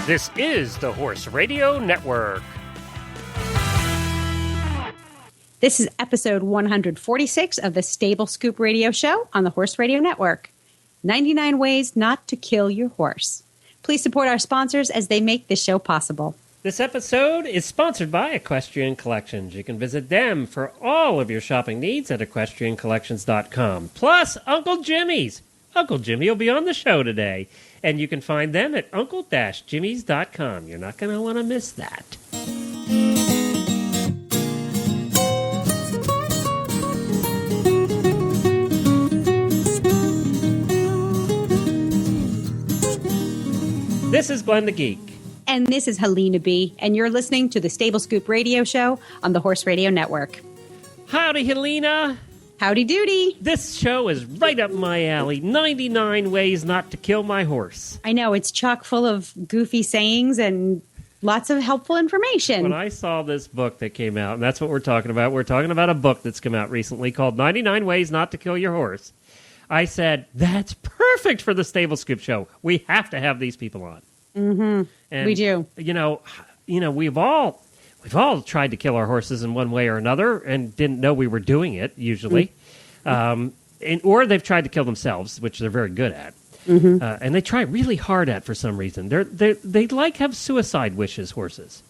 This is the Horse Radio Network. This is episode 146 of the Stable Scoop Radio Show on the Horse Radio Network. 99 Ways Not to Kill Your Horse. Please support our sponsors as they make this show possible. This episode is sponsored by Equestrian Collections. You can visit them for all of your shopping needs at equestriancollections.com. Plus, Uncle Jimmy's. Uncle Jimmy will be on the show today. And you can find them at uncle-jimmys.com. You're not going to want to miss that. This is Glenn the Geek. And this is Helena B. And you're listening to the Stable Scoop Radio Show on the Horse Radio Network. Howdy, Helena. Howdy doody. This show is right up my alley. 99 Ways Not to Kill My Horse. I know, it's chock full of goofy sayings and lots of helpful information. When I saw this book that came out, and that's what we're talking about a book that's come out recently called 99 Ways Not to Kill Your Horse. I said, that's perfect for the Stable Scoop Show. We have to have these people on. Mm-hmm. And, we do. You know, we've all tried to kill our horses in one way or another and didn't know we were doing it, usually. Mm-hmm. Or they've tried to kill themselves, which they're very good at. Mm-hmm. And they try really hard at for some reason. They have suicide wishes, horses.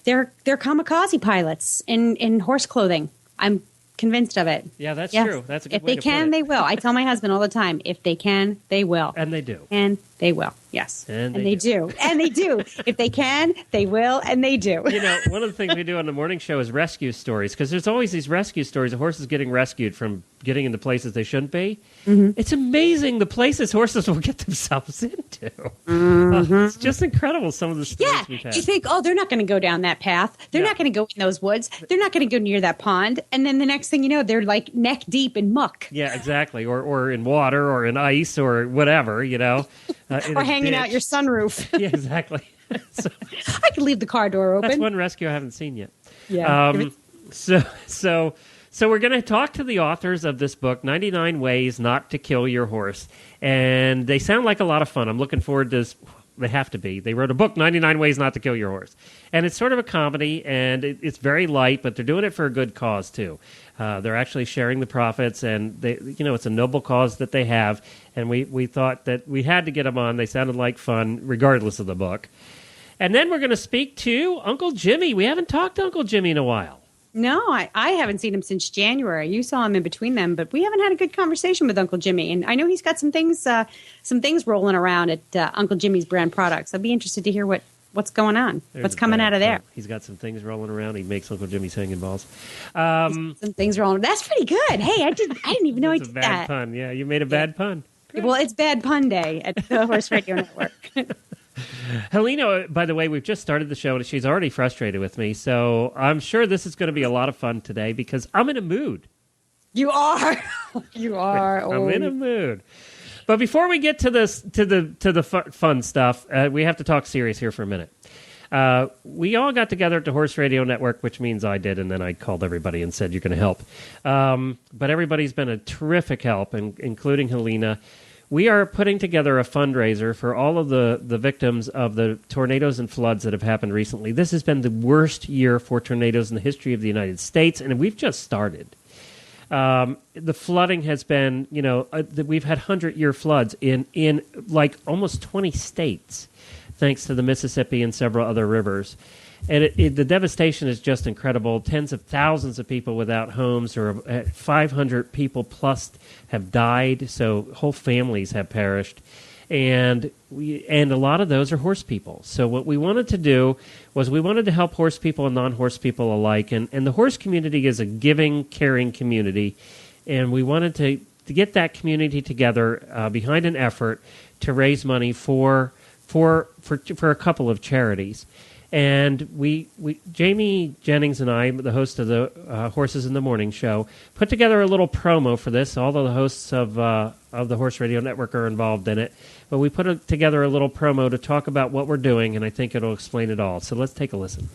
They're kamikaze pilots in horse clothing. I'm convinced of it. Yeah, that's true. That's a good way to put it. If they can, they will. I tell my husband all the time, if they can, they will. And they do. And they will. Yes. And they do. And they do. If they can, they will, and they do. You know, one of the things we do on the morning show is rescue stories, because there's always these rescue stories of horses getting rescued from getting into places they shouldn't be. Mm-hmm. It's amazing the places horses will get themselves into. Mm-hmm. It's just incredible, some of the stories we've had. You think, they're not going to go down that path. They're not going to go in those woods. They're not going to go near that pond. And then the next thing you know, they're like neck deep in muck. Yeah, exactly. Or in water or in ice or whatever, you know. Or hanging out your sunroof. Yeah, exactly. So, I could leave the car door open. That's one rescue I haven't seen yet. Yeah. So we're going to talk to the authors of this book, 99 Ways Not to Kill Your Horse. And they sound like a lot of fun. I'm looking forward to this. They have to be. They wrote a book, 99 Ways Not to Kill Your Horse. And it's sort of a comedy, and it's very light, but they're doing it for a good cause, too. They're actually sharing the profits, and it's a noble cause that they have. And we thought that we had to get them on. They sounded like fun, regardless of the book. And then we're going to speak to Uncle Jimmy. We haven't talked to Uncle Jimmy in a while. No, I haven't seen him since January. You saw him in between them, but we haven't had a good conversation with Uncle Jimmy. And I know he's got some things rolling around at Uncle Jimmy's brand products. I'd be interested to hear what's going on, what's coming out of there. He's got some things rolling around. He makes Uncle Jimmy's hanging balls. Some things rolling. That's pretty good. Hey, I didn't even know I did that. It's a bad pun. Yeah, you made a bad pun. Well, it's Bad Pun Day at the Horse Radio Network. Helena, by the way, we've just started the show, and she's already frustrated with me. So I'm sure this is going to be a lot of fun today because I'm in a mood. You are. You are. I'm in a mood. But before we get to this, to the fun stuff, we have to talk serious here for a minute. We all got together at the Horse Radio Network, which means I did, and then I called everybody and said, you're going to help. But everybody's been a terrific help, including Helena. We are putting together a fundraiser for all of the victims of the tornadoes and floods that have happened recently. This has been the worst year for tornadoes in the history of the United States, and we've just started. The flooding has been, we've had 100-year floods in like almost 20 states, thanks to the Mississippi and several other rivers. And the devastation is just incredible. Tens of thousands of people without homes, or 500 people plus have died. So whole families have perished. And a lot of those are horse people. So what we wanted to do was we wanted to help horse people and non-horse people alike. And the horse community is a giving, caring community. And we wanted to get that community together behind an effort to raise money for a couple of charities. And we Jamie Jennings and I, the host of the Horses in the Morning show, put together a little promo for this. All the hosts of the Horse Radio Network are involved in it. But we put together a little promo to talk about what we're doing, and I think it'll explain it all. So let's take a listen.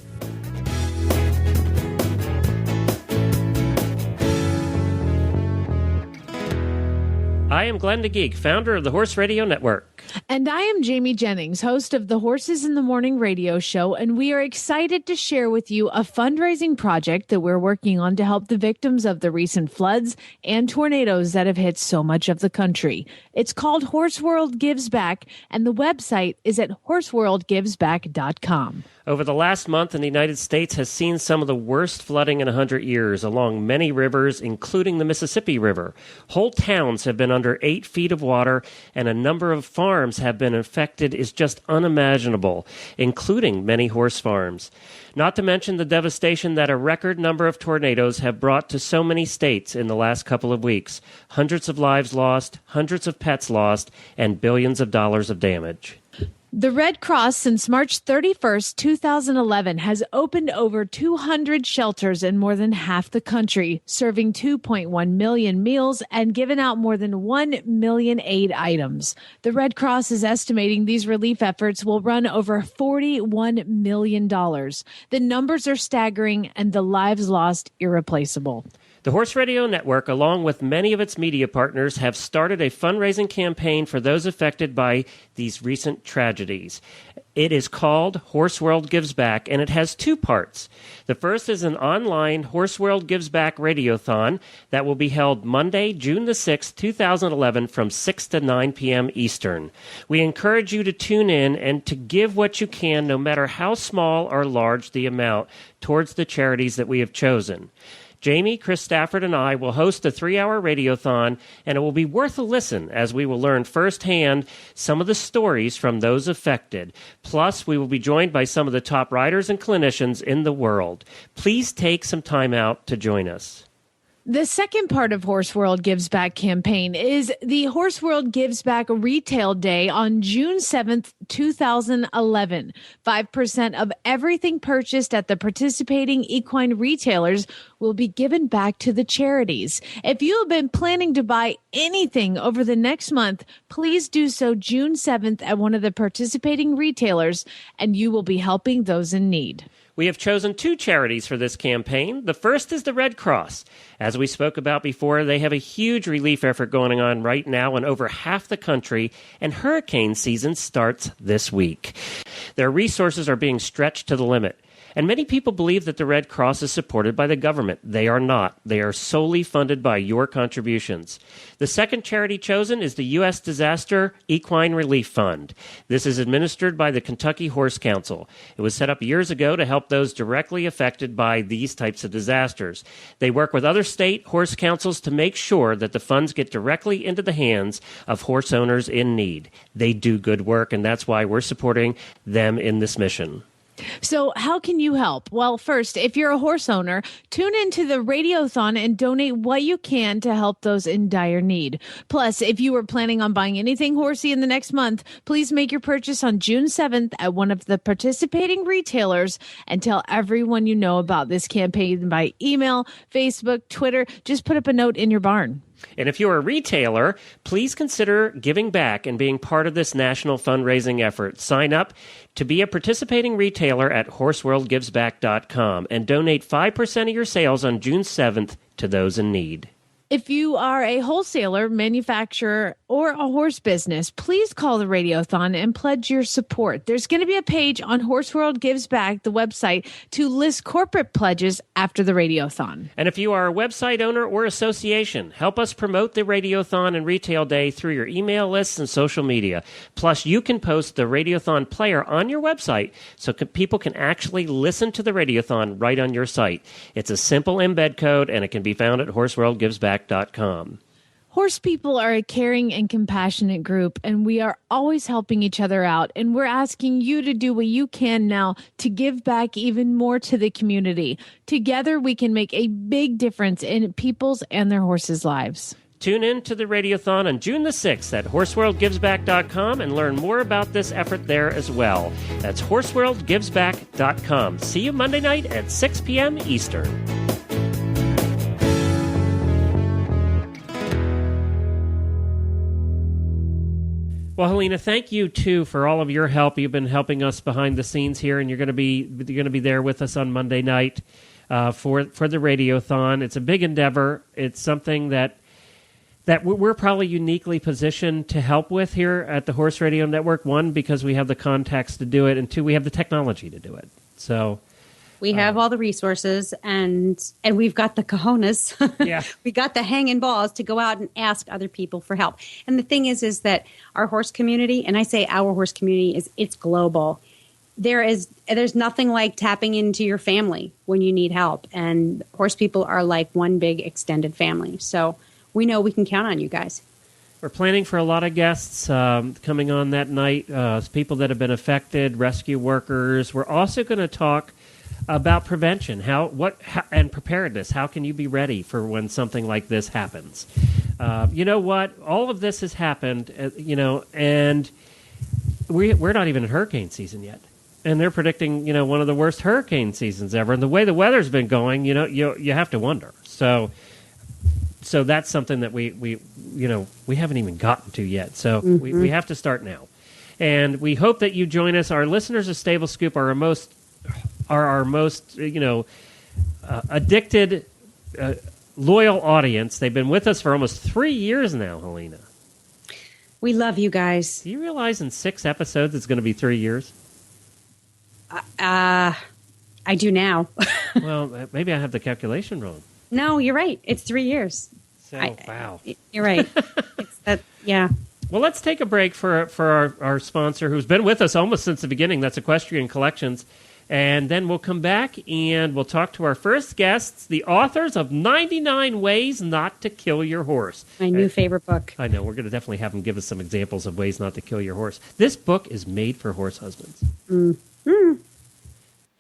I am Glenn the Geek, founder of the Horse Radio Network. And I am Jamie Jennings, host of the Horses in the Morning radio show, and we are excited to share with you a fundraising project that we're working on to help the victims of the recent floods and tornadoes that have hit so much of the country. It's called Horse World Gives Back, and the website is at horseworldgivesback.com. Over the last month, the United States has seen some of the worst flooding in 100 years along many rivers, including the Mississippi River. Whole towns have been under 8 feet of water, and a number of farms have been affected is just unimaginable, including many horse farms. Not to mention the devastation that a record number of tornadoes have brought to so many states in the last couple of weeks. Hundreds of lives lost, hundreds of pets lost, and billions of dollars of damage. The Red Cross since March 31st, 2011 has opened over 200 shelters in more than half the country, serving 2.1 million meals and given out more than 1 million aid items. The Red Cross is estimating these relief efforts will run over $41 million. The numbers are staggering and the lives lost irreplaceable. The Horse Radio Network, along with many of its media partners, have started a fundraising campaign for those affected by these recent tragedies. It is called Horse World Gives Back, and it has 2 parts. The first is an online Horse World Gives Back radiothon that will be held Monday, June the 6th, 2011, from 6 to 9 p.m. Eastern. We encourage you to tune in and to give what you can, no matter how small or large the amount, towards the charities that we have chosen. Jamie, Chris Stafford, and I will host the 3-hour radiothon, and it will be worth a listen as we will learn firsthand some of the stories from those affected. Plus, we will be joined by some of the top riders and clinicians in the world. Please take some time out to join us. The second part of Horse World Gives Back campaign is the Horse World Gives Back Retail Day on June 7th, 2011. 5% of everything purchased at the participating equine retailers will be given back to the charities. If you have been planning to buy anything over the next month, please do so June 7th at one of the participating retailers, and you will be helping those in need. We have chosen 2 charities for this campaign. The first is the Red Cross. As we spoke about before, they have a huge relief effort going on right now in over half the country, and hurricane season starts this week. Their resources are being stretched to the limit. And many people believe that the Red Cross is supported by the government. They are not. They are solely funded by your contributions. The second charity chosen is the U.S. Disaster Equine Relief Fund. This is administered by the Kentucky Horse Council. It was set up years ago to help those directly affected by these types of disasters. They work with other state horse councils to make sure that the funds get directly into the hands of horse owners in need. They do good work, and that's why we're supporting them in this mission. So how can you help? Well, first, if you're a horse owner, tune into the Radiothon and donate what you can to help those in dire need. Plus, if you are planning on buying anything horsey in the next month, please make your purchase on June 7th at one of the participating retailers and tell everyone you know about this campaign by email, Facebook, Twitter. Just put up a note in your barn. And if you're a retailer, please consider giving back and being part of this national fundraising effort. Sign up to be a participating retailer at horseworldgivesback.com and donate 5% of your sales on June 7th to those in need. If you are a wholesaler, manufacturer, or a horse business, please call the Radiothon and pledge your support. There's going to be a page on Horse World Gives Back, the website, to list corporate pledges after the Radiothon. And if you are a website owner or association, help us promote the Radiothon and Retail Day through your email lists and social media. Plus, you can post the Radiothon player on your website so people can actually listen to the Radiothon right on your site. It's a simple embed code, and it can be found at horseworldgivesback.com. Horse people are a caring and compassionate group, and we are always helping each other out. And we're asking you to do what you can now to give back even more to the community. Together, we can make a big difference in people's and their horses' lives. Tune in to the Radiothon on June the 6th at horseworldgivesback.com and learn more about this effort there as well. That's horseworldgivesback.com. See you Monday night at 6 p.m. Eastern. Well, Helena, thank you too for all of your help. You've been helping us behind the scenes here, and you're going to be there with us on Monday night for the Radiothon. It's a big endeavor. It's something that that we're probably uniquely positioned to help with here at the Horse Radio Network. One, because we have the contacts to do it, and two, we have the technology to do it. So we have all the resources, and we've got the cojones. Yeah. We got the hanging balls to go out and ask other people for help. And the thing is that our horse community, and I say our horse community, it's global. There's nothing like tapping into your family when you need help, and horse people are like one big extended family. So we know we can count on you guys. We're planning for a lot of guests coming on that night, people that have been affected, rescue workers. We're also going to talk about prevention, and preparedness. How can you be ready for when something like this happens? You know what? All of this has happened, and we're not even in hurricane season yet. And they're predicting, one of the worst hurricane seasons ever. And the way the weather's been going, you have to wonder. So that's something that we haven't even gotten to yet. So we have to start now. And we hope that you join us. Our listeners of Stable Scoop are our most addicted, loyal audience. They've been with us for almost 3 years now, Helena. We love you guys. Do you realize in 6 episodes it's going to be 3 years? I do now. Well, maybe I have the calculation wrong. No, you're right. It's 3 years. Wow. You're right. Yeah. Well, let's take a break for our sponsor, who's been with us almost since the beginning. That's Equestrian Collections. And then we'll come back and we'll talk to our first guests, the authors of 99 Ways Not to Kill Your Horse. My new favorite book. I know. We're going to definitely have them give us some examples of ways not to kill your horse. This book is made for horse husbands.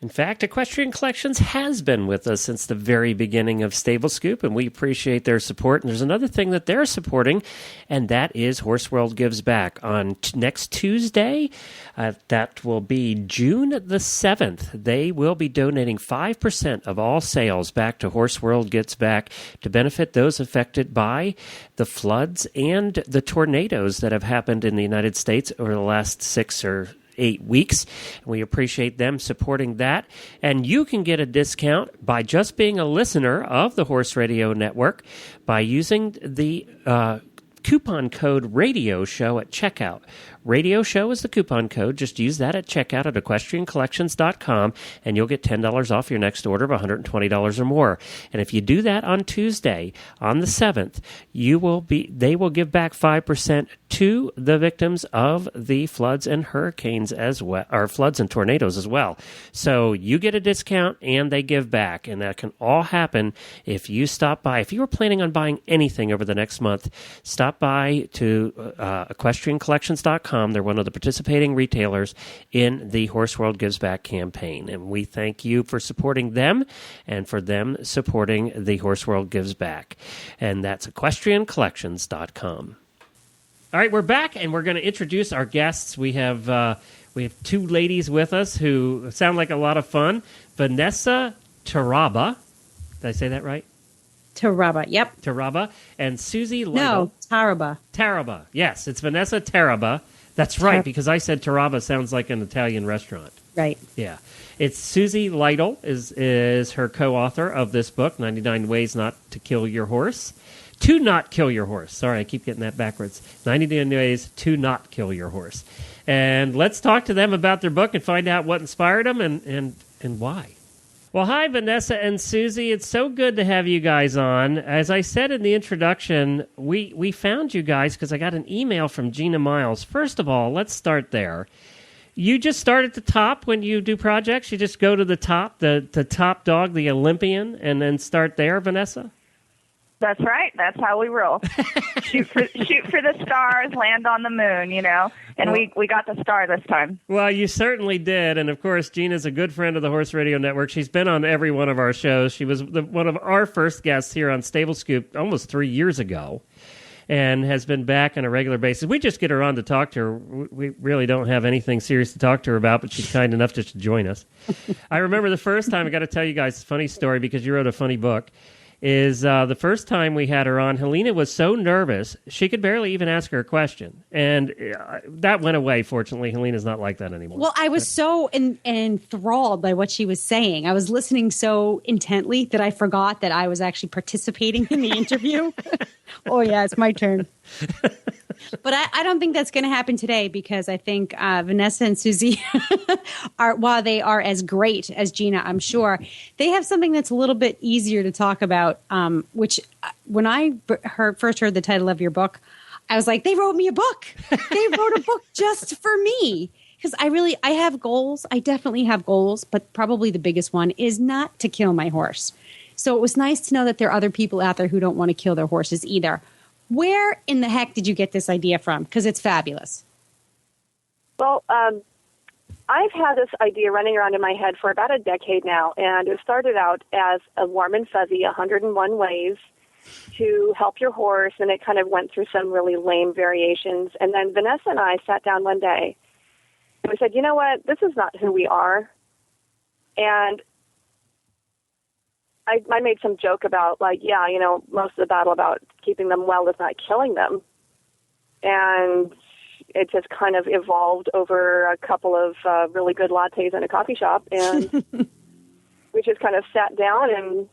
In fact, Equestrian Collections has been with us since the very beginning of Stable Scoop, and we appreciate their support. And there's another thing that they're supporting, and that is Horse World Gives Back. On next Tuesday, that will be June the 7th, they will be donating 5% of all sales back to Horse World Gives Back to benefit those affected by the floods and the tornadoes that have happened in the United States over the last 6 or 8 weeks. We appreciate them supporting that. And you can get a discount by just being a listener of the Horse Radio Network by using the coupon code Radio Show at checkout. Radio Show is the coupon code. Just use that at checkout at equestriancollections.com, and you'll get $10 off your next order of $120 or more. And if you do that on Tuesday, on the 7th, they will give back 5% to the victims of the floods and hurricanes as well, or floods and tornadoes as well. So you get a discount and they give back, and that can all happen if you stop by. If you were planning on buying anything over the next month, stop by to equestriancollections.com. They're one of the participating retailers in the Horse World Gives Back campaign, and we thank you for supporting them and for them supporting the Horse World Gives Back. And that's equestriancollections.com. All right, we're back, and we're going to introduce our guests. We have 2 ladies with us who sound like a lot of fun. Vanessa Taraba. Did I say that right? Taraba, yep. Taraba. And Susie Lytle. No, Taraba. Taraba. Yes, it's Vanessa Taraba. That's right, because I said Taraba sounds like an Italian restaurant. Right. Yeah. It's Susie Lytle is her co-author of this book, 99 Ways Not to Kill Your Horse. To not kill your horse. Sorry, I keep getting that backwards. 99 Ways to Not Kill Your Horse. And let's talk to them about their book and find out what inspired them and why. Well, hi, Vanessa and Susie. It's so good to have you guys on. As I said in the introduction, we found you guys because I got an email from Gina Miles. First of all, let's start there. You just start at the top when you do projects? You just go to the top, the top dog, the Olympian, and then start there, Vanessa? That's right. That's how we roll. shoot for the stars, land on the moon, And we got the star this time. Well, you certainly did. And, of course, Gina's a good friend of the Horse Radio Network. She's been on every one of our shows. She was one of our first guests here on Stable Scoop almost 3 years ago and has been back on a regular basis. We just get her on to talk to her. We really don't have anything serious to talk to her about, but she's kind enough just to join us. I remember the first time, I got to tell you guys a funny story because you wrote a funny book. is the first time we had her on, Helena was so nervous, she could barely even ask her a question. And that went away, fortunately. Helena's not like that anymore. Well, I was so enthralled by what she was saying. I was listening so intently that I forgot that I was actually participating in the interview. Oh, yeah, it's my turn. But I don't think that's going to happen today because I think Vanessa and Susie are, while they are as great as Gina, I'm sure, they have something that's a little bit easier to talk about, which when I first heard the title of your book, I was like, they wrote me a book. They wrote a book just for me. Because I have goals. I definitely have goals, but probably the biggest one is not to kill my horse. So it was nice to know that there are other people out there who don't want to kill their horses either. Where in the heck did you get this idea from? Because it's fabulous. Well, I've had this idea running around in my head for about a decade now, and it started out as a warm and fuzzy 101 ways to help your horse, and it kind of went through some really lame variations. And then Vanessa and I sat down one day, and we said, you know what, this is not who we are. And I made some joke about, like, yeah, you know, most of the battle about keeping them well is not killing them. And it just kind of evolved over a couple of really good lattes in a coffee shop. And we just kind of sat down and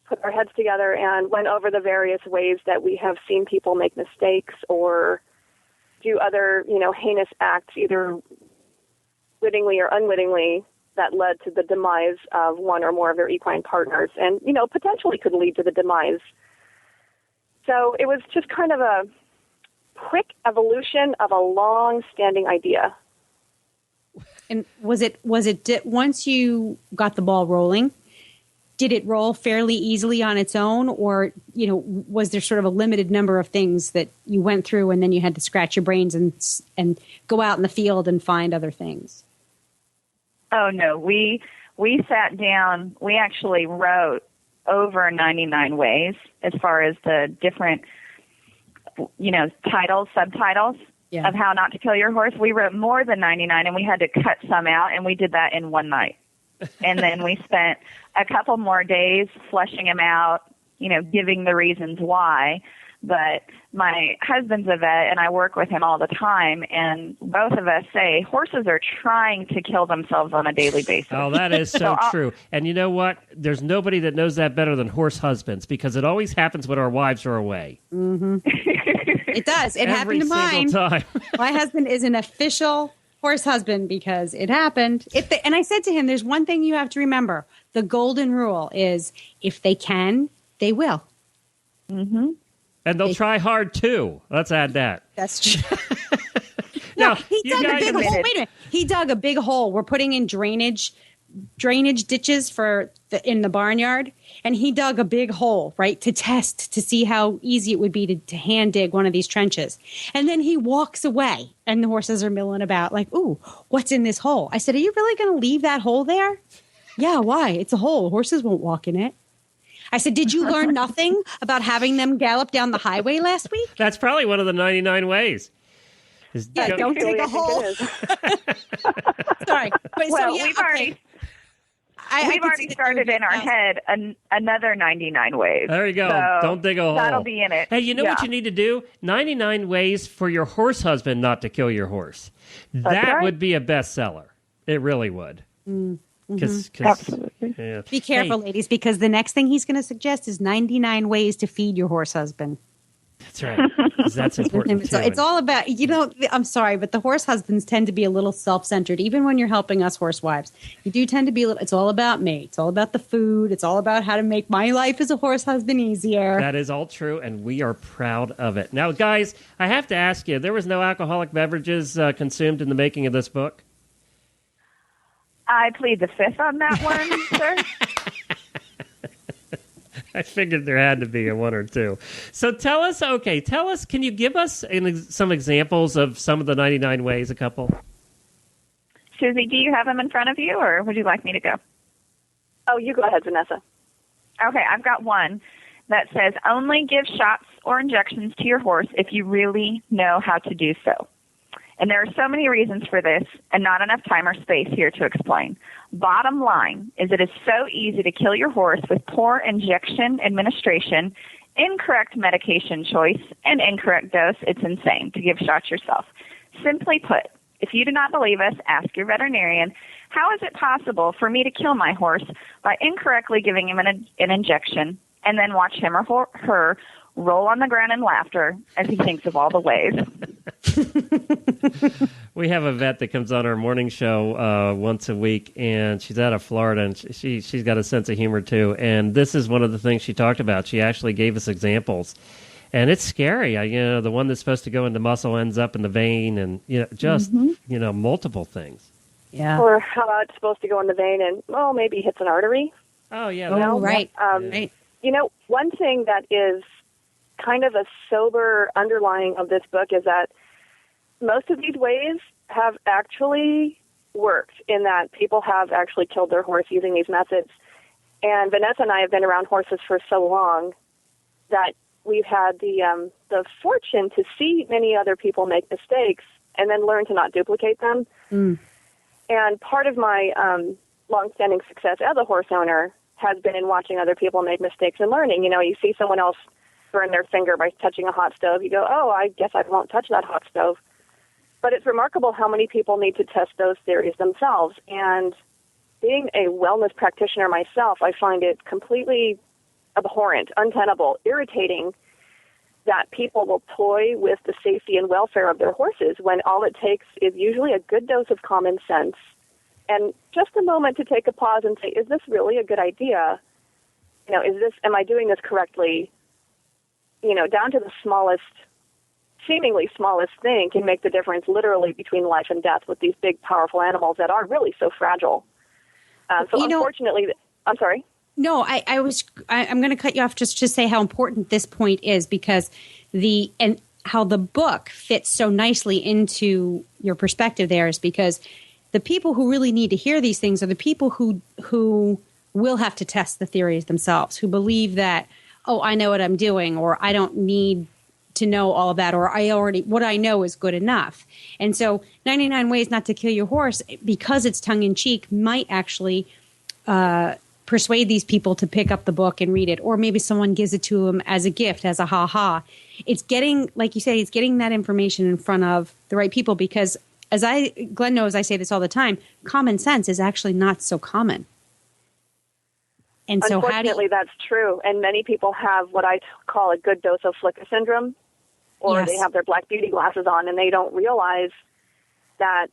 put our heads together and went over the various ways that we have seen people make mistakes or do other, you know, heinous acts, either wittingly or unwittingly, that led to the demise of one or more of their equine partners and, you know, potentially could lead to the demise. So it was just kind of a quick evolution of a long-standing idea. And was it once you got the ball rolling, did it roll fairly easily on its own, or, you know, was there sort of a limited number of things that you went through and then you had to scratch your brains and go out in the field and find other things? Oh, no. We sat down. We actually wrote over 99 ways as far as the different, you know, titles, subtitles of how not to kill your horse. We wrote more than 99, and we had to cut some out, and we did that in one night. And then we spent a couple more days fleshing them out, you know, giving the reasons why. But my husband's a vet, and I work with him all the time, and both of us say horses are trying to kill themselves on a daily basis. Oh, that is so true. And you know what? There's nobody that knows that better than horse husbands, because it always happens when our wives are away. Mm-hmm. It does. It happened to mine. Every single time. My husband is an official horse husband because it happened. And I said to him, there's one thing you have to remember. The golden rule is if they can, they will. Mm-hmm. And they'll try hard, too. Let's add that. That's true. Now, he dug a big hole. Wait a minute. He dug a big hole. We're putting in drainage ditches in the barnyard. And he dug a big hole, right, to test, to see how easy it would be to hand dig one of these trenches. And then he walks away, and the horses are milling about like, ooh, what's in this hole? I said, are you really going to leave that hole there? Yeah, why? It's a hole. Horses won't walk in it. I said, did you learn nothing about having them gallop down the highway last week? That's probably one of the 99 ways. Don't dig a hole. Sorry. But, well, we've already started in our head another 99 ways. There you go. So don't dig a hole. That'll be in it. Hey, you know what you need to do? 99 ways for your horse husband not to kill your horse. That would be a bestseller. It really would. Absolutely. Yeah. Be careful, ladies, because the next thing he's going to suggest is 99 ways to feed your horse husband. That's right. That's important. So it's all about, you know, I'm sorry, but the horse husbands tend to be a little self-centered, even when you're helping us horse wives. You do tend to be, it's all about me. It's all about the food. It's all about how to make my life as a horse husband easier. That is all true, and we are proud of it. Now, guys, I have to ask you, there was no alcoholic beverages consumed in the making of this book? I plead the fifth on that one, sir. I figured there had to be a one or two. So tell us, can you give us some examples of some of the 99 ways, a couple? Susie, do you have them in front of you, or would you like me to go? Oh, you go ahead, Vanessa. Okay, I've got one that says, only give shots or injections to your horse if you really know how to do so. And there are so many reasons for this and not enough time or space here to explain. Bottom line is it is so easy to kill your horse with poor injection administration, incorrect medication choice, and incorrect dose. It's insane to give shots yourself. Simply put, if you do not believe us, ask your veterinarian, how is it possible for me to kill my horse by incorrectly giving him an injection and then watch him or her roll on the ground in laughter as he thinks of all the ways? We have a vet that comes on our morning show once a week, and she's out of Florida, and she's got a sense of humor, too. And this is one of the things she talked about. She actually gave us examples. And it's scary. The one that's supposed to go into muscle ends up in the vein, and, multiple things. Yeah. Or how about it's supposed to go in the vein and, maybe hits an artery? Oh, yeah. Right. Right. One thing that is kind of a sober underlying of this book is that most of these ways have actually worked, in that people have actually killed their horse using these methods. And Vanessa and I have been around horses for so long that we've had the fortune to see many other people make mistakes and then learn to not duplicate them. Mm. And part of my longstanding success as a horse owner has been in watching other people make mistakes and learning. You see someone else burn their finger by touching a hot stove. You go, I guess I won't touch that hot stove. But it's remarkable how many people need to test those theories themselves. And being a wellness practitioner myself, I find it completely abhorrent, untenable, irritating that people will toy with the safety and welfare of their horses when all it takes is usually a good dose of common sense and just a moment to take a pause and say, is this really a good idea? Am I doing this correctly? Down to the seemingly smallest thing can make the difference literally between life and death with these big, powerful animals that are really so fragile. Unfortunately, I'm sorry. No, I'm going to cut you off just to say how important this point is, because and how the book fits so nicely into your perspective there is because the people who really need to hear these things are the people who will have to test the theories themselves, who believe that, I know what I'm doing, or I don't need to know all of that, or what I know is good enough. And so 99 Ways Not to Kill Your Horse, because it's tongue-in-cheek, might actually persuade these people to pick up the book and read it, or maybe someone gives it to them as a gift, as a ha-ha. It's getting, like you say, it's getting that information in front of the right people, because Glenn knows I say this all the time, common sense is actually not so common. And so unfortunately, that's true. And many people have what I call a good dose of Flicka syndrome, or They have their black beauty glasses on and they don't realize that,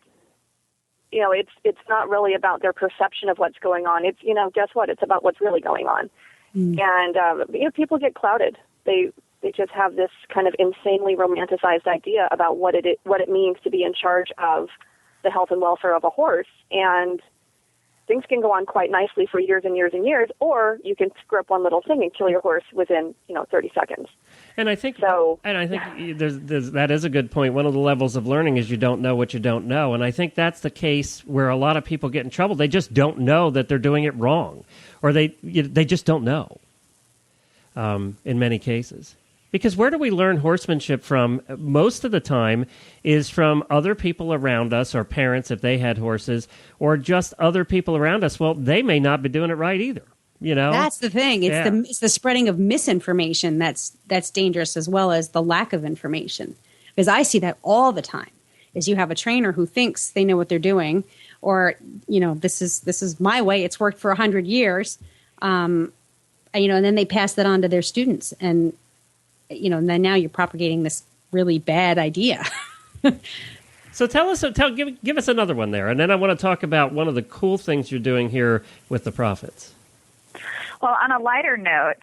it's not really about their perception of what's going on. It's, guess what? It's about what's really going on. Mm. And, people get clouded. They just have this kind of insanely romanticized idea about what it means to be in charge of the health and welfare of a horse. And things can go on quite nicely for years and years and years, or you can screw up one little thing and kill your horse within, 30 seconds. And I think that is a good point. One of the levels of learning is you don't know what you don't know. And I think that's the case where a lot of people get in trouble. They just don't know that they're doing it wrong, or they just don't know in many cases. Because where do we learn horsemanship from? Most of the time is from other people around us, or parents if they had horses, or just other people around us. Well, they may not be doing it right either. That's the thing. It's the spreading of misinformation that's dangerous, as well as the lack of information. Because I see that all the time. Is you have a trainer who thinks they know what they're doing, or this is my way. It's worked for 100 years, and then they pass that on to their students, and and then now you're propagating this really bad idea. So give us another one there, and then I want to talk about one of the cool things you're doing here with the Prophets. Well, on a lighter note,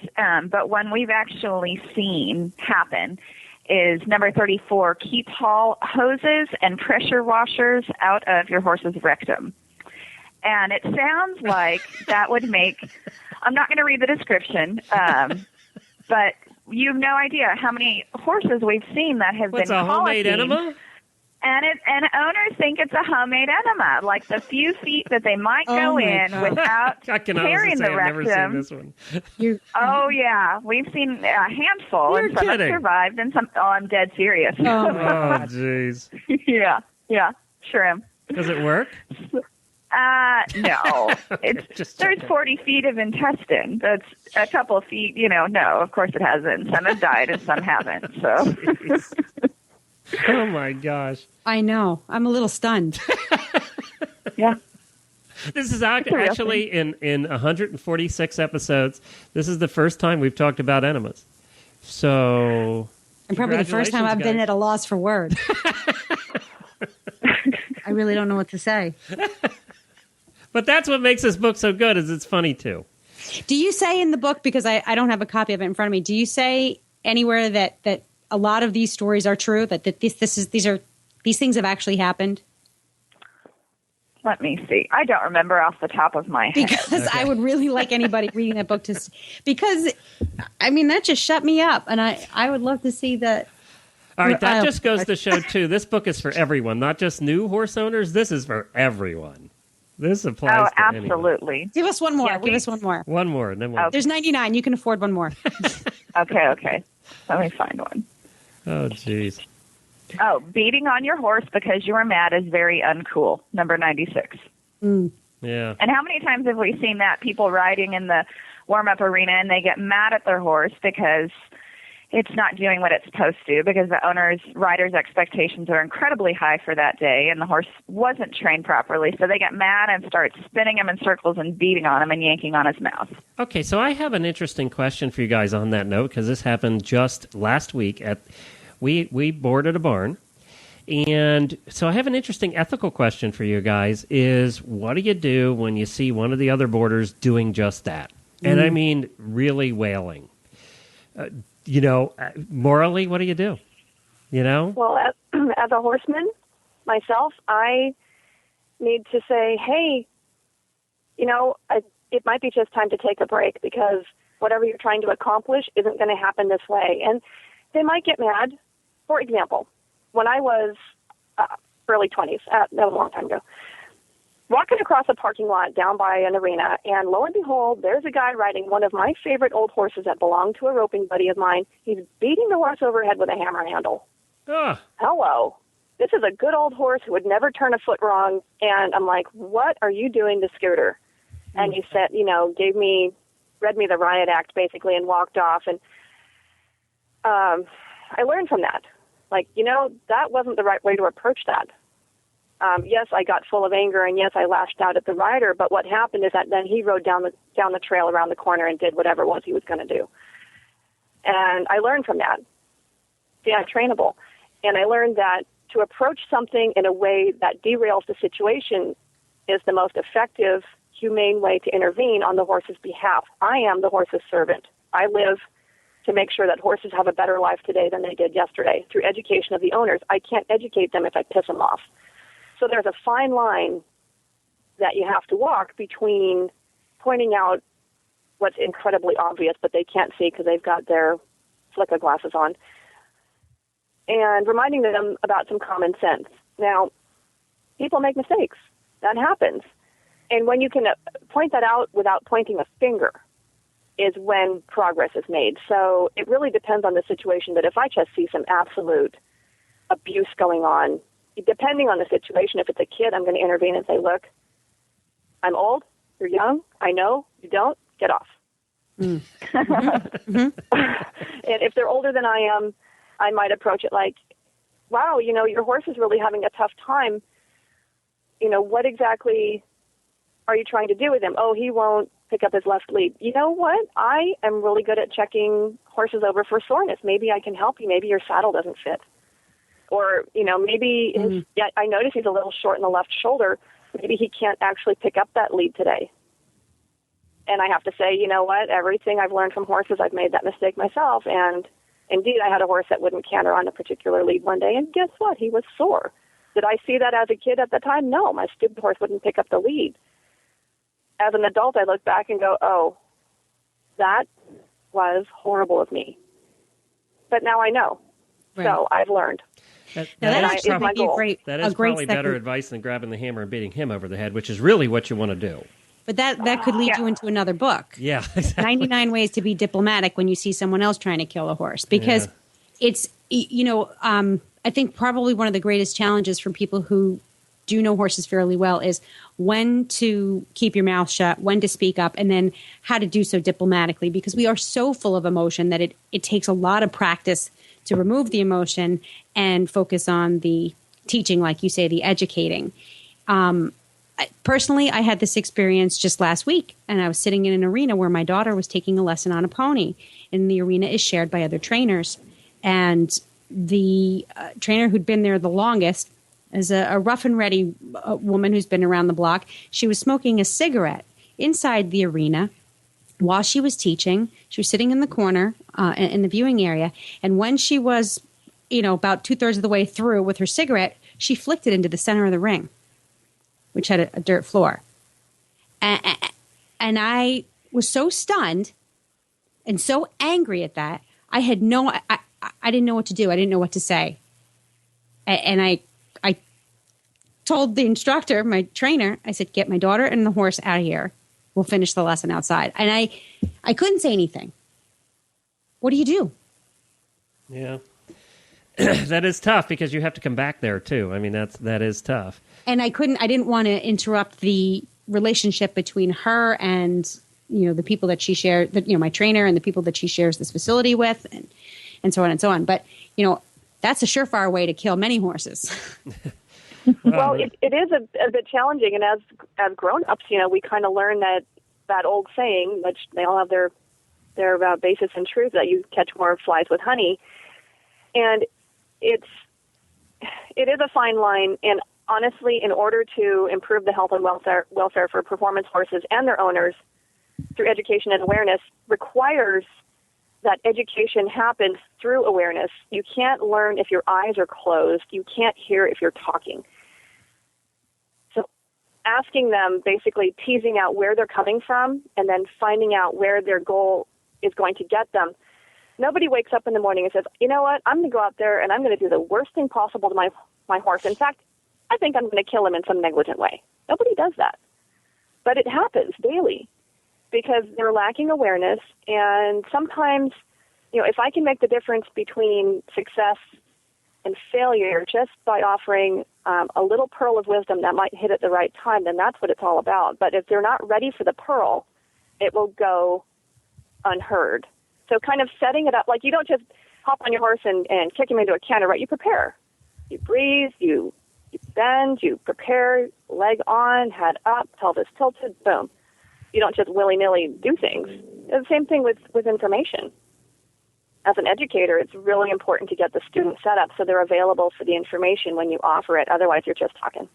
but one we've actually seen happen is number 34, keep hoses and pressure washers out of your horse's rectum. And it sounds like that would make, I'm not going to read the description, but you have no idea how many horses we've seen that have been a homemade enema? And owners think it's a homemade enema, like the few feet that they might go in without I can honestly tearing say the I've never rectum. seen this one. Oh yeah, we've seen a handful, You're and some have kidding. survived, and some. Oh, I'm dead serious. Oh, jeez. yeah, sure am. Does it work? No. There's 40 feet of intestine. That's a couple of feet. No, of course it hasn't. Some have died, and some haven't. So. Oh my gosh. I know. I'm a little stunned. Yeah. This is actually in 146 episodes. This is the first time we've talked about enemas. So, and probably the first time I've been at a loss for words. I really don't know what to say. But that's what makes this book so good, is it's funny too. Do you say in the book, because I don't have a copy of it in front of me, do you say anywhere that a lot of these stories are true, that these things have actually happened? Let me see. I don't remember off the top of my head. Because I would really like anybody reading that book because, I mean, that just shut me up. And I would love to see that. All right, that just goes to show, too, this book is for everyone, not just new horse owners. This is for everyone. This applies to absolutely. anyone. Give us one more. Yeah, Give us one more. One more. And then we'll... There's 99. You can afford one more. Okay. Let me find one. Oh, jeez. Oh, beating on your horse because you are mad is very uncool. Number 96. Yeah. And how many times have we seen that? People riding in the warm-up arena and they get mad at their horse because it's not doing what it's supposed to, because the rider's expectations are incredibly high for that day, and the horse wasn't trained properly. So they get mad and start spinning him in circles and beating on him and yanking on his mouth. Okay, so I have an interesting question for you guys on that note, because this happened just last week. We boarded a barn, and so I have an interesting ethical question for you guys, is what do you do when you see one of the other boarders doing just that? And I mean really wailing. Morally, what do you do? Well, as a horseman myself, I need to say, hey, it might be just time to take a break, because whatever you're trying to accomplish isn't going to happen this way. And they might get mad. For example, when I was early 20s, that was a long time ago, walking across a parking lot down by an arena, and lo and behold, there's a guy riding one of my favorite old horses that belonged to a roping buddy of mine. He's beating the horse overhead with a hammer handle. Hello. This is a good old horse who would never turn a foot wrong. And I'm like, what are you doing to Scooter? And he said, read me the riot act basically and walked off. And I learned from that. That wasn't the right way to approach that. Yes, I got full of anger, and yes, I lashed out at the rider, but what happened is that then he rode down the trail around the corner and did whatever it was he was going to do. And I learned from that. See, I'm trainable. And I learned that to approach something in a way that derails the situation is the most effective, humane way to intervene on the horse's behalf. I am the horse's servant. I live to make sure that horses have a better life today than they did yesterday through education of the owners. I can't educate them if I piss them off. So there's a fine line that you have to walk between pointing out what's incredibly obvious, but they can't see because they've got their Flicka glasses on, and reminding them about some common sense. Now, people make mistakes. That happens. And when you can point that out without pointing a finger is when progress is made. So it really depends on the situation, that if I just see some absolute abuse going on, depending on the situation, if it's a kid, I'm going to intervene and say, look, I'm old, you're young, I know, you don't, get off. And if they're older than I am, I might approach it like, wow, your horse is really having a tough time. What exactly are you trying to do with him? Oh, he won't pick up his left lead. You know what? I am really good at checking horses over for soreness. Maybe I can help you. Maybe your saddle doesn't fit. Or, maybe I notice he's a little short in the left shoulder. Maybe he can't actually pick up that lead today. And I have to say, you know what? Everything I've learned from horses, I've made that mistake myself. And indeed, I had a horse that wouldn't canter on a particular lead one day. And guess what? He was sore. Did I see that as a kid at the time? No, my stupid horse wouldn't pick up the lead. As an adult, I look back and go, oh, that was horrible of me. But now I know. Right. So I've learned. That is my goal. That is probably better advice than grabbing the hammer and beating him over the head, which is really what you want to do. But that could lead you into another book. Yeah, exactly. 99 Ways to be Diplomatic when you see someone else trying to kill a horse. Because it's, I think probably one of the greatest challenges for people who do know horses fairly well is when to keep your mouth shut, when to speak up, and then how to do so diplomatically. Because we are so full of emotion that it takes a lot of practice to remove the emotion and focus on the teaching, like you say, the educating. Personally, I had this experience just last week, and I was sitting in an arena where my daughter was taking a lesson on a pony, and the arena is shared by other trainers. And the trainer who'd been there the longest is a rough and ready woman who's been around the block. She was smoking a cigarette inside the arena while she was teaching. She was sitting in the corner in the viewing area, and when she was, about 2/3 of the way through with her cigarette, she flicked it into the center of the ring, which had a dirt floor. And I was so stunned and so angry at that. I didn't know what to do. I didn't know what to say. And I told the instructor, my trainer, I said, get my daughter and the horse out of here. We'll finish the lesson outside. And I couldn't say anything. What do you do? Yeah. That is tough because you have to come back there too. I mean, that is tough. And I didn't want to interrupt the relationship between her and, the people that she shared, my trainer and the people that she shares this facility with and so on and so on. But, that's a surefire way to kill many horses. Well, it is a bit challenging. And as grown-ups, we kind of learn that old saying, which they all have their basis in truth, that you catch more flies with honey. And it is a fine line. And honestly, in order to improve the health and welfare for performance horses and their owners through education and awareness requires that education happens through awareness. You can't learn if your eyes are closed. You can't hear if you're talking. So asking them, basically teasing out where they're coming from and then finding out where their goal is going to get them. Nobody wakes up in the morning and says, you know what, I'm going to go out there and I'm going to do the worst thing possible to my horse. In fact, I think I'm going to kill him in some negligent way. Nobody does that. But it happens daily because they're lacking awareness. And sometimes, if I can make the difference between success and failure just by offering a little pearl of wisdom that might hit at the right time, then that's what it's all about. But if they're not ready for the pearl, it will go unheard. So kind of setting it up, like you don't just hop on your horse and kick him into a canter, right? You prepare. You breathe, you bend, you prepare, leg on, head up, pelvis tilted, boom. You don't just willy-nilly do things. It's the same thing with information. As an educator, it's really important to get the student set up so they're available for the information when you offer it. Otherwise, you're just talking.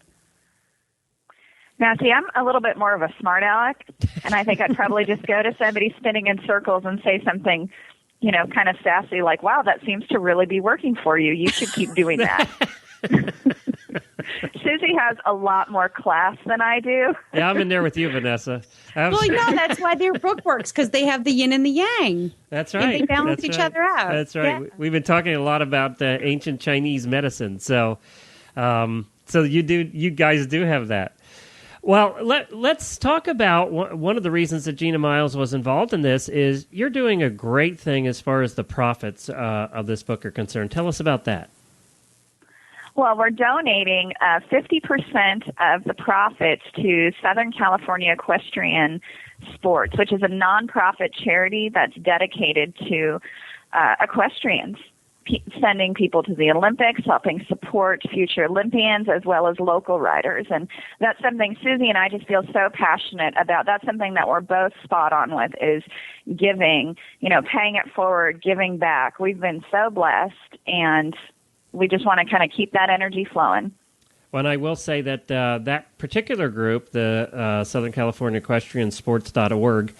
Now, see, I'm a little bit more of a smart aleck, and I think I'd probably just go to somebody spinning in circles and say something, kind of sassy like, wow, that seems to really be working for you. You should keep doing that. Susie has a lot more class than I do. Yeah, I'm in there with you, Vanessa. Well, no, that's why their book works, because they have the yin and the yang. That's right. And they balance each other out. That's right. Yeah. We've been talking a lot about ancient Chinese medicine, so you guys do have that. Well, let's talk about one of the reasons that Gina Miles was involved in this is you're doing a great thing as far as the profits of this book are concerned. Tell us about that. Well, we're donating 50% of the profits to Southern California Equestrian Sports, which is a nonprofit charity that's dedicated to equestrians, sending people to the Olympics, helping support future Olympians as well as local riders. And that's something Susie and I just feel so passionate about. That's something that we're both spot on with is giving, paying it forward, giving back. We've been so blessed, and we just want to kind of keep that energy flowing. Well, and I will say that that particular group, the Southern California Equestrian Sports.org,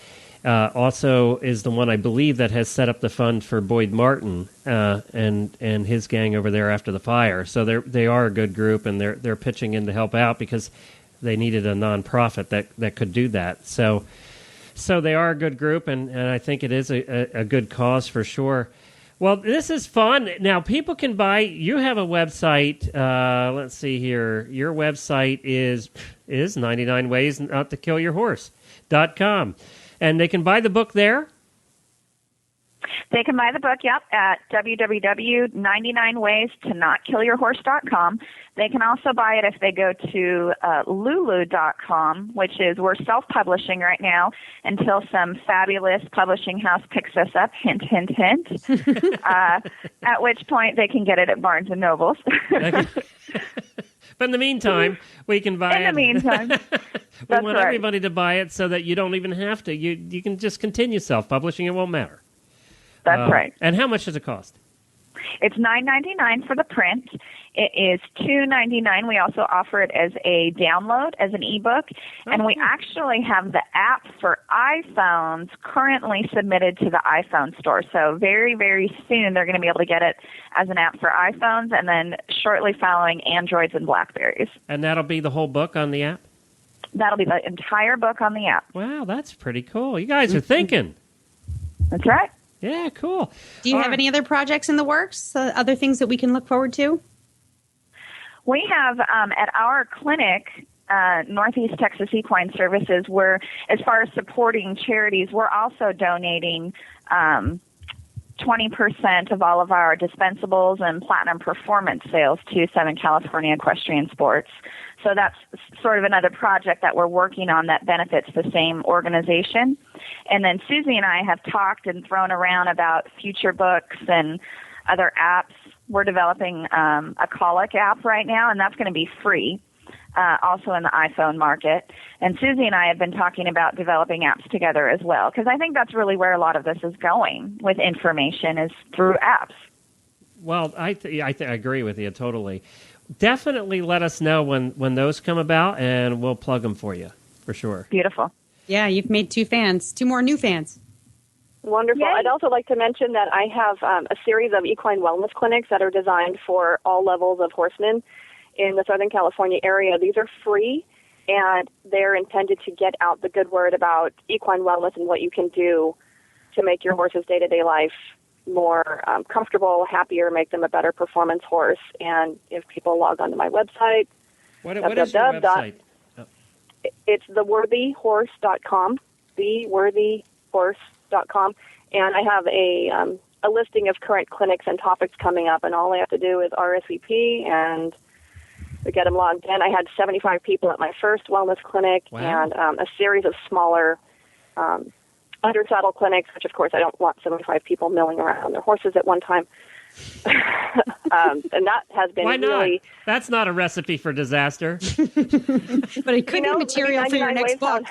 also is the one I believe that has set up the fund for Boyd Martin and his gang over there after the fire. So they are a good group, and they're pitching in to help out because they needed a nonprofit that could do that. So they are a good group, and I think it is a good cause for sure. Well, this is fun. Now, people can buy. You have a website. Let's see here. Your website is 99 Ways Not to Kill Your Horse.com. And they can buy the book there? They can buy the book, at www.99waystonotkillyourhorse.com. They can also buy it if they go to lulu.com, which is, we're self-publishing right now until some fabulous publishing house picks us up, hint, hint, hint, at which point they can get it at Barnes & Nobles. But in the meantime, we can buy it. In the meantime. We want everybody to buy it so that you don't even have to. You can just continue self-publishing. It won't matter. That's right. And how much does it cost? It's $9.99 for the print. It is $2.99. We also offer it as a download, as an ebook, and we actually have the app for iPhones currently submitted to the iPhone store. So very, very soon they're going to be able to get it as an app for iPhones, and then shortly following Androids and Blackberries. And that'll be the whole book on the app? That'll be the entire book on the app. Wow, that's pretty cool. You guys are thinking. That's right. Yeah, cool. Do you have any other projects in the works? Other things that we can look forward to? We have at our clinic, Northeast Texas Equine Services, where as far as supporting charities, we're also donating 20% of all of our dispensables and platinum performance sales to Southern California Equestrian Sports. So that's sort of another project that we're working on that benefits the same organization. And then Susie and I have talked and thrown around about future books and other apps. We're developing a colic app right now, and that's going to be free, also in the iPhone market. And Susie and I have been talking about developing apps together as well, because I think that's really where a lot of this is going with information, is through apps. Well, I agree with you totally. Definitely let us know when those come about, and we'll plug them for you, for sure. Beautiful. Yeah, you've made two more new fans. Wonderful. Yay. I'd also like to mention that I have a series of equine wellness clinics that are designed for all levels of horsemen in the Southern California area. These are free, and they're intended to get out the good word about equine wellness and what you can do to make your horse's day-to-day life more comfortable, happier, make them a better performance horse. And if people log onto my website, what is your website? It's theworthyhorse.com, theworthyhorse.com, and I have a listing of current clinics and topics coming up, and all I have to do is RSVP, and we get them logged in. I had 75 people at my first wellness clinic. Wow. And a series of smaller under saddle clinics, which of course I don't want 75 people milling around on their horses at one time. And that has been really... That's not a recipe for disaster. But it could be material for your next book.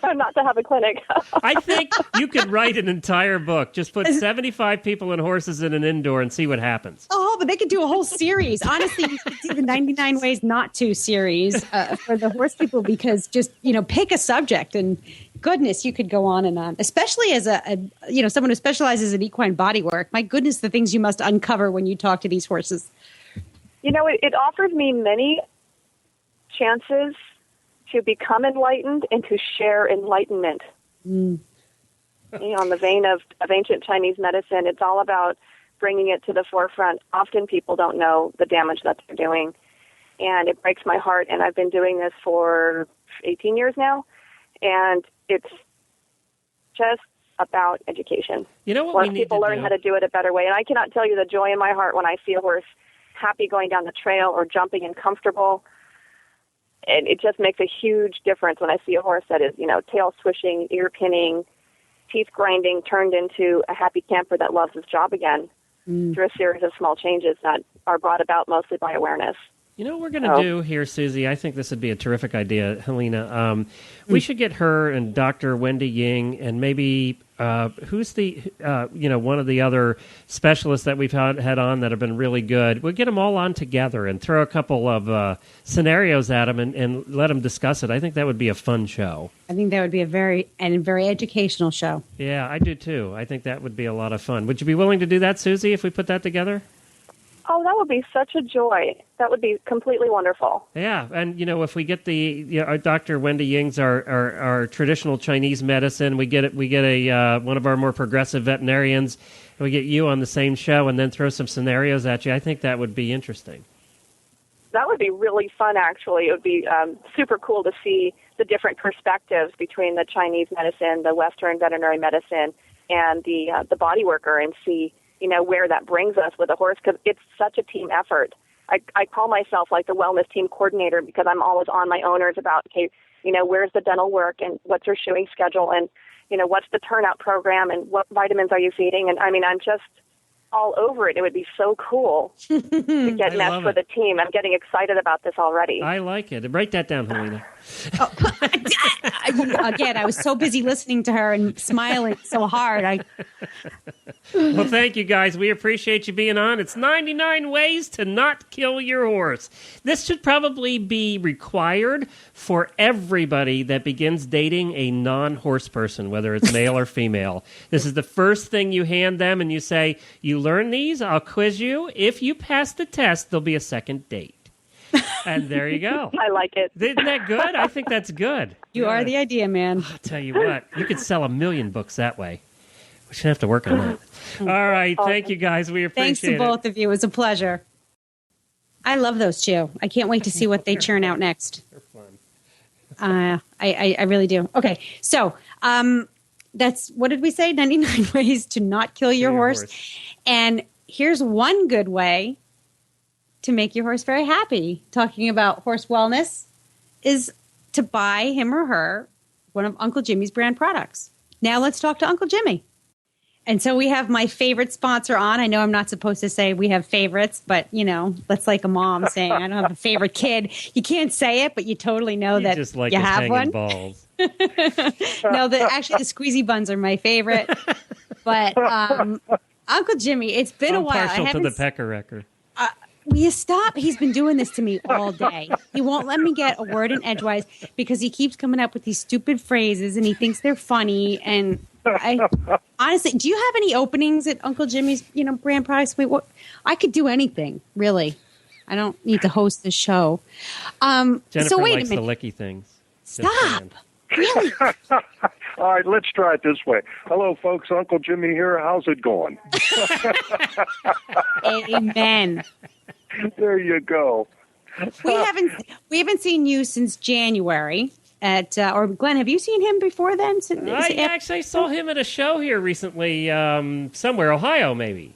Not to have a clinic. I think you could write an entire book. Just put 75 people and horses in an indoor and see what happens. Oh, but they could do a whole series. Honestly, you could do the 99 Ways Not To series for the horse people, because just, pick a subject and goodness, you could go on and on, especially as someone who specializes in equine bodywork. My goodness, the things you must uncover when you talk to these horses. It offers me many chances to become enlightened and to share enlightenment. On the vein of ancient Chinese medicine, it's all about bringing it to the forefront. Often people don't know the damage that they're doing, and it breaks my heart. And I've been doing this for 18 years now, and it's just about education. You know what Once we need people to learn do? how to do it a better way. And I cannot tell you the joy in my heart when I see a horse happy going down the trail or jumping and comfortable. And it just makes a huge difference when I see a horse that is, tail swishing, ear pinning, teeth grinding, turned into a happy camper that loves his job again through a series of small changes that are brought about mostly by awareness. You know what we're going to do here, Susie? I think this would be a terrific idea, Helena. We should get her and Dr. Wendy Ying, and maybe who's the one of the other specialists that we've had on that have been really good. We'll get them all on together and throw a couple of scenarios at them and let them discuss it. I think that would be a fun show. I think that would be a very educational show. Yeah, I do too. I think that would be a lot of fun. Would you be willing to do that, Susie, if we put that together? Oh, that would be such a joy. That would be completely wonderful. Yeah, and if we get our Dr. Wendy Ying's our traditional Chinese medicine, we get a one of our more progressive veterinarians, we get you on the same show and then throw some scenarios at you. I think that would be interesting. That would be really fun, actually. It would be super cool to see the different perspectives between the Chinese medicine, the Western veterinary medicine, and the body worker, and see, where that brings us with a horse, because it's such a team effort. I call myself like the wellness team coordinator because I'm always on my owners about, okay, where's the dental work and what's your shoeing schedule and, what's the turnout program and what vitamins are you feeding? And I mean, I'm just all over it. It would be so cool to get meshed with a team. I'm getting excited about this already. I like it. Write that down, Helena. Again, I was so busy listening to her and smiling so hard. Well, thank you, guys. We appreciate you being on. It's 99 Ways to Not Kill Your Horse. This should probably be required for everybody that begins dating a non-horse person, whether it's male or female. This is the first thing you hand them, and you say, you learn these, I'll quiz you. If you pass the test, there'll be a second date. And there you go. I like it. Isn't that good? I think that's good. You are the idea, man. I'll tell you what, you could sell 1 million books that way. We should have to work on that. All right. Thank you, guys. We appreciate it. Thanks to both of you. It was a pleasure. I love those two. I can't wait to see what they churn out next. They're fun. I really do. Okay. So that's, what did we say? 99 ways to not kill your horse. And here's one good way to make your horse very happy. Talking about horse wellness is to buy him or her one of Uncle Jimmy's brand products. Now let's talk to Uncle Jimmy. And so we have my favorite sponsor on. I know I'm not supposed to say we have favorites, but, that's like a mom saying, I don't have a favorite kid. You can't say it, but you totally know that just like you have one. Balls. No, actually, the squeezy buns are my favorite. But Uncle Jimmy, it's been a while. I'm partial to the pecker-wrecker. Will you stop? He's been doing this to me all day. He won't let me get a word in edgewise because he keeps coming up with these stupid phrases and he thinks they're funny. And honestly, do you have any openings at Uncle Jimmy's, brand products? I could do anything, really. I don't need to host the show. Jennifer so wait likes a minute. the licky things. Stop. Really? All right, let's try it this way. Hello, folks. Uncle Jimmy here. How's it going? Amen. There you go. We haven't seen you since January. Or Glenn, have you seen him before then? I actually saw him at a show here recently, somewhere, Ohio, maybe.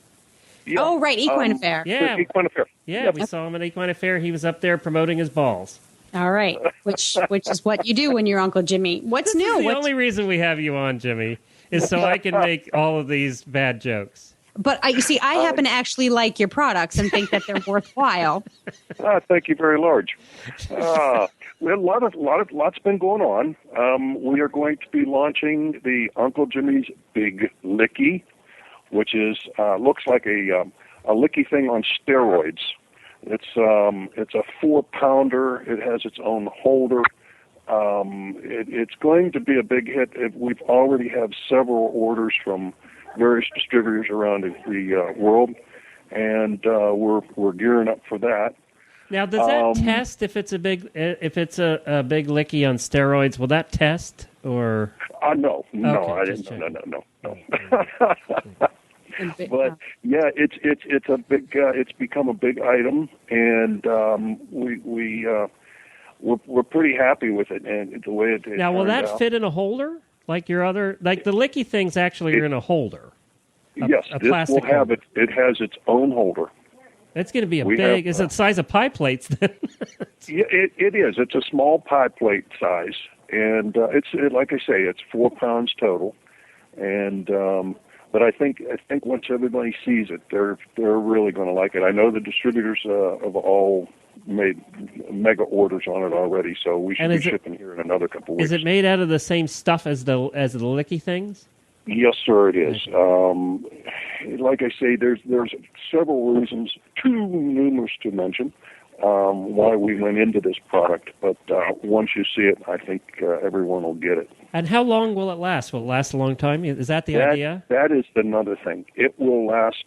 Yeah. Oh, right, Equine Affair. Yeah, Equine Affair. Yeah, we saw him at Equine Affair. He was up there promoting his balls. All right, which is what you do when you're Uncle Jimmy. What's new? The only reason we have you on, Jimmy, is so I can make all of these bad jokes. But I happen to actually like your products and think that they're worthwhile. Thank you very large. Lots been going on. We are going to be launching the Uncle Jimmy's Big Licky, which is looks like a licky thing on steroids. It's a 4-pounder. It has its own holder. It's going to be a big hit. We've already have several orders from various distributors around the world, and we're gearing up for that. Now, does that test if it's a big licky on steroids? Will that test or? No, Okay, I didn't. No. Okay. But yeah, it's a big. It's become a big item, and we're pretty happy with it and the way it. Now, will that out. fit in a holder like your other? Like the licky things actually are in a holder. Yes, a this plastic will have holder. it. It has its own holder. It's going to be big. Is it the size of pie plates then? Yeah, it is. It's a small pie plate size, and like I say, it's 4 pounds total. And but I think once everybody sees it, they're really going to like it. I know the distributors have all made mega orders on it already, so we should be shipping here in another couple weeks. Is it made out of the same stuff as the licky things? Yes, sir, it is. Like I say, there's several reasons, too numerous to mention, why we went into this product. But once you see it, I think everyone will get it. And how long will it last? Will it last a long time? Is that the idea? That is another thing. It will last.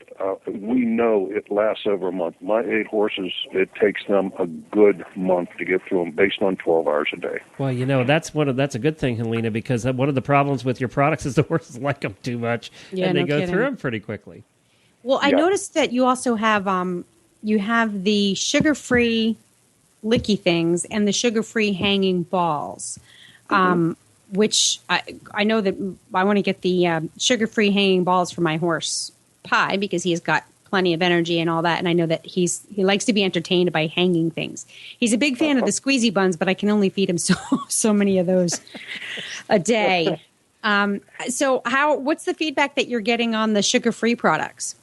We know it lasts over a month. My 8 horses, it takes them a good month to get through them, based on 12 hours a day. Well, that's a good thing, Helena, because one of the problems with your products is the horses like them too much, and they go through them pretty quickly. Well, I noticed that you also have the sugar-free licky things and the sugar-free hanging balls. Which I know that I want to get the sugar-free hanging balls for my horse Pie, because he's got plenty of energy and all that, and I know that he likes to be entertained by hanging things. He's a big fan of the squeezy buns, but I can only feed him so many of those a day. So what's the feedback that you're getting on the sugar-free products?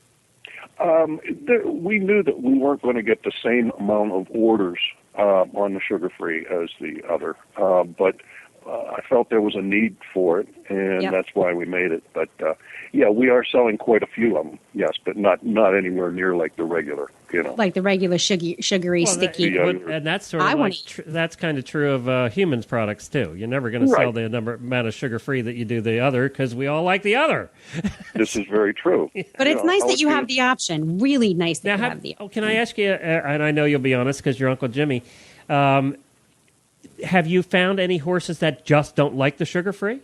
We knew that we weren't going to get the same amount of orders on the sugar-free as the other, but I felt there was a need for it, and that's why we made it. But we are selling quite a few of them, yes, but not anywhere near like the regular, like the regular sugary sticky. And that's sort of that's kind of true of humans' products too. You're never going to sell the amount of sugar-free that you do the other, because we all like the other. This is very true. But it's nice that you have the option. Really nice that you have the option. Can I ask you? And I know you'll be honest because you're Uncle Jimmy. Have you found any horses that just don't like the sugar-free?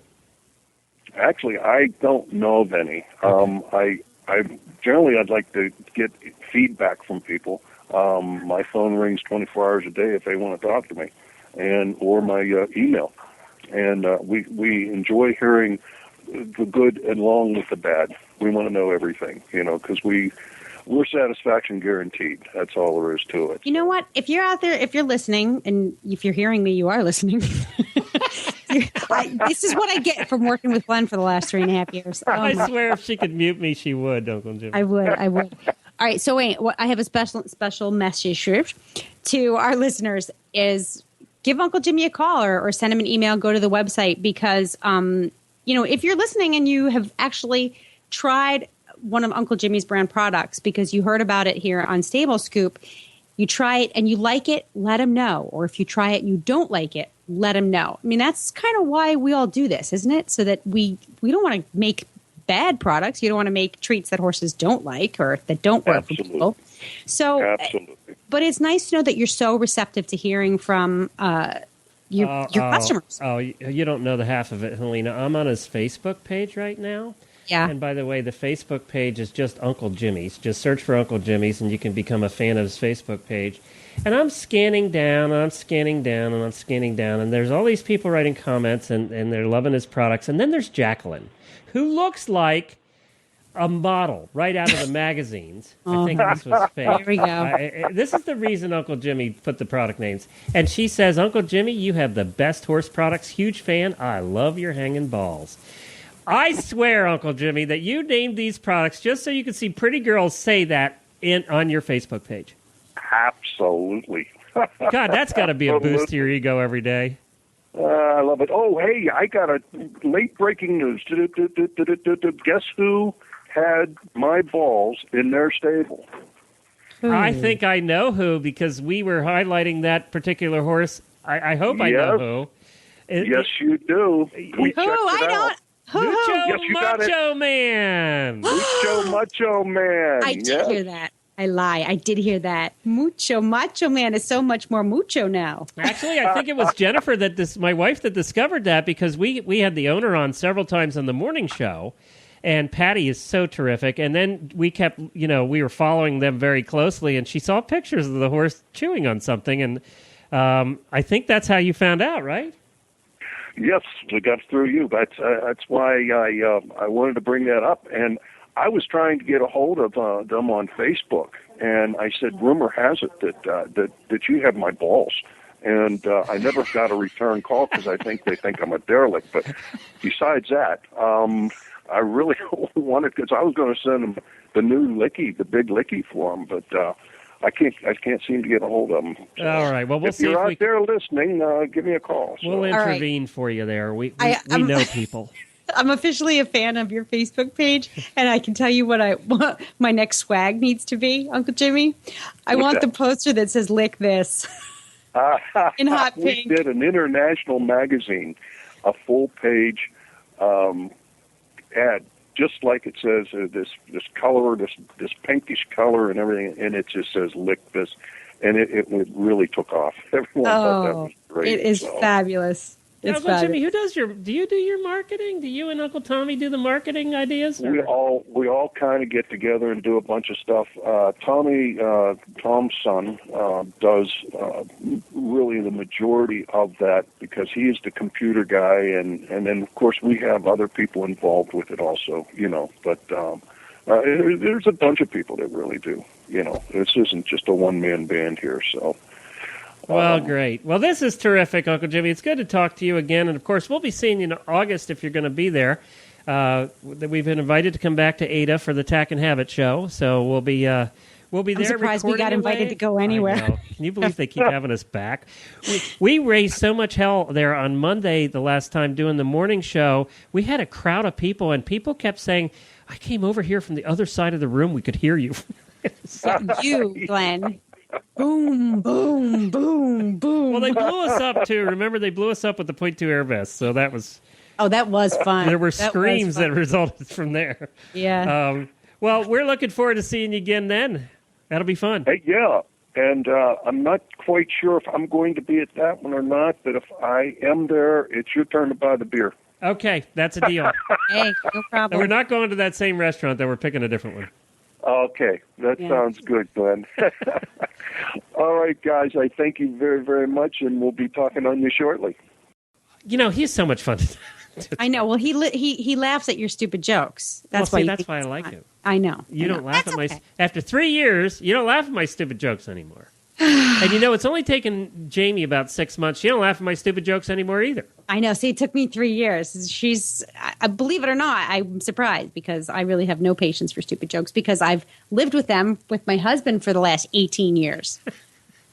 Actually, I don't know of any. I'd like to get feedback from people. My phone rings 24 hours a day if they want to talk to me, or my email. And we enjoy hearing the good along with the bad. We want to know everything, because we're satisfaction guaranteed. That's all there is to it. You know what? If you're out there, if you're listening, and if you're hearing me, you are listening. This is what I get from working with Glenn for the last 3.5 years. I swear if she could mute me, she would, Uncle Jim. I would. All right, so wait, I have a special message to our listeners is give Uncle Jimmy a call or send him an email, go to the website, because, if you're listening and you have actually tried one of Uncle Jimmy's brand products because you heard about it here on Stable Scoop, you try it and you like it, let him know. Or if you try it and you don't like it, let him know. I mean, that's kind of why we all do this, isn't it? So that we don't want to make bad products. You don't want to make treats that horses don't like or that don't work for people. So, absolutely. But it's nice to know that you're so receptive to hearing from your customers. You don't know the half of it, Helena. I'm on his Facebook page right now. Yeah. And by the way, the Facebook page is just Uncle Jimmy's. Just search for Uncle Jimmy's, and you can become a fan of his Facebook page. And I'm scanning down, and I'm scanning down, and I'm scanning down, and there's all these people writing comments, and they're loving his products. And then there's Jacqueline, who looks like a model right out of the magazines. I think this was fake. Here we go. This is the reason Uncle Jimmy put the product names. And she says, Uncle Jimmy, you have the best horse products. Huge fan. I love your hanging balls. I swear, Uncle Jimmy, that you named these products just so you can see pretty girls say that on your Facebook page. Absolutely. God, that's got to be a boost to your ego every day. I love it. Oh, hey, I got a late breaking news. Guess who had my balls in their stable? I think I know who, because we were highlighting that particular horse. I hope I know who. Yes, you do. We checked it out. Macho Man. Mucho Macho Man. I did hear that. I lie. I did hear that. Mucho Macho Man is so much more mucho now. Actually, I think it was Jennifer my wife that discovered that, because we had the owner on several times on the morning show, and Patty is so terrific. And then we kept, we were following them very closely, and she saw pictures of the horse chewing on something, and I think that's how you found out, right? Yes, it got through you. That's why I wanted to bring that up. And I was trying to get a hold of them on Facebook, and I said, rumor has it that you have my balls. And I never got a return call because I think they think I'm a derelict. But besides that, I really wanted, because I was going to send them the new Licky, the big Licky for them, but I can't seem to get a hold of them. So all right. Well, we'll see if you're out there listening, give me a call. We'll intervene for you there. We know people. I'm officially a fan of your Facebook page, and I can tell you what my next swag needs to be, Uncle Jimmy. I want the poster that says "Lick This" in hot pink. We did an international magazine, a full-page ad, just like it says this color, this pinkish color, and everything, and it just says "Lick This," and it really took off. Everyone thought that was great. It is fabulous. It's Uncle Jimmy, do you do your marketing? Do you and Uncle Tommy do the marketing ideas? We all kind of get together and do a bunch of stuff. Tom's son, does really the majority of that because he is the computer guy, and then of course we have other people involved with it also, But there's a bunch of people that really do. This isn't just a one-man band here, so. Well, great. Well, this is terrific, Uncle Jimmy. It's good to talk to you again. And, of course, we'll be seeing you in August if you're going to be there. We've been invited to come back to Ada for the Tack and Habit show. So we'll be there. I'm surprised we got invited to go anywhere. I know. Can you believe they keep having us back? We raised so much hell there on Monday the last time doing the morning show. We had a crowd of people, and people kept saying, I came over here from the other side of the room. We could hear you. You, Glenn. Boom, boom, boom, boom. Well, they blew us up, too. Remember, they blew us up with the .2 air vest, so that was... Oh, that was fun. There were screams that resulted from there. Yeah. Well, we're looking forward to seeing you again then. That'll be fun. Hey, yeah, and I'm not quite sure if I'm going to be at that one or not, but if I am there, it's your turn to buy the beer. Okay, that's a deal. Hey, no problem. And we're not going to that same restaurant, though. We're picking a different one. Okay, that sounds good, Glenn. All right, guys, I thank you very, very much, and we'll be talking on you shortly. He's so much fun. I know. Well, he laughs at your stupid jokes. That's why I like it. I know. You don't laugh at my... After 3 years, you don't laugh at my stupid jokes anymore. And it's only taken Jamie about 6 months. She don't laugh at my stupid jokes anymore either. I know. See, it took me 3 years. Believe it or not, I'm surprised because I really have no patience for stupid jokes because I've lived with them with my husband for the last 18 years.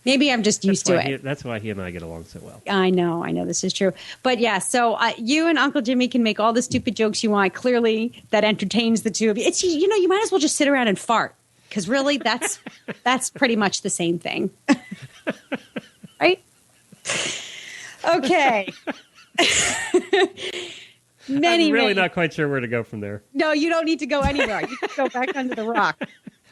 Maybe I'm just used to it. That's why he and I get along so well. I know this is true. But yeah, so you and Uncle Jimmy can make all the stupid jokes you want. Clearly, that entertains the two of you. It's you might as well just sit around and fart. Because really, that's pretty much the same thing. Right? Okay. I'm really not quite sure where to go from there. No, you don't need to go anywhere. You can go back under the rock.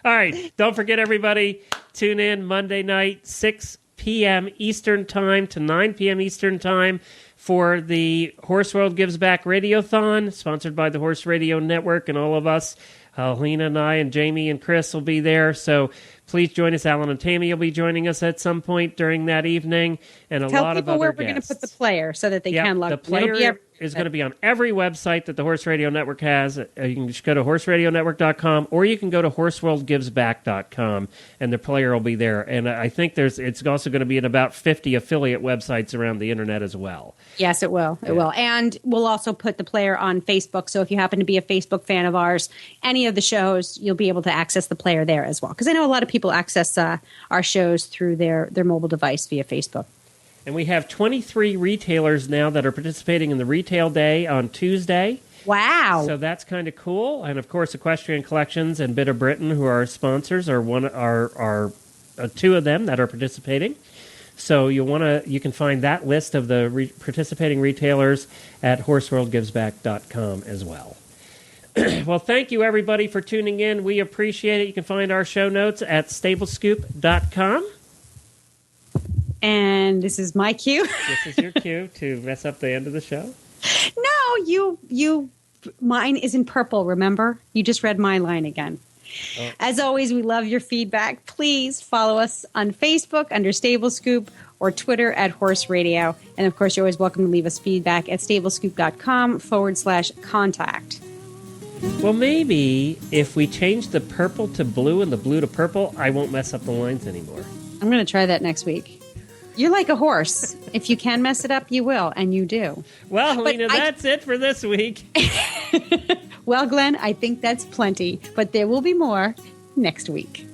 All right. Don't forget, everybody, tune in Monday night, 6 p.m. Eastern Time to 9 p.m. Eastern Time for the Horse World Gives Back Radiothon, sponsored by the Horse Radio Network and all of us. Helena and I and Jamie and Chris will be there, so please join us. Alan and Tammy will be joining us at some point during that evening, and lot of other guests. Tell people where we're going to put the player so that they can log. The player is going to be on every website that the Horse Radio Network has. You can just go to horseradionetwork.com, or you can go to horseworldgivesback.com, and the player will be there. And I think it's also going to be in about 50 affiliate websites around the internet as well. Yes, it will. It will. And we'll also put the player on Facebook, so if you happen to be a Facebook fan of ours, any of the shows, you'll be able to access the player there as well. Because I know a lot of people access our shows through their mobile device via Facebook. And we have 23 retailers now that are participating in the Retail Day on Tuesday. Wow. So that's kind of cool. And, of course, Equestrian Collections and Bit of Britain, who are our sponsors, are two of them that are participating. So you can find that list of the participating retailers at horseworldgivesback.com as well. Well, thank you, everybody, for tuning in. We appreciate it. You can find our show notes at stablescoop.com. And this is my cue. This is your cue to mess up the end of the show. No, mine is in purple, remember? You just read my line again. Oh. As always, we love your feedback. Please follow us on Facebook under Stable Scoop or Twitter at Horse Radio. And, of course, you're always welcome to leave us feedback at stablescoop.com/contact. Well, maybe if we change the purple to blue and the blue to purple, I won't mess up the lines anymore. I'm going to try that next week. You're like a horse. If you can mess it up, you will, and you do. Well, Helena, that's it for this week. Well, Glenn, I think that's plenty, but there will be more next week.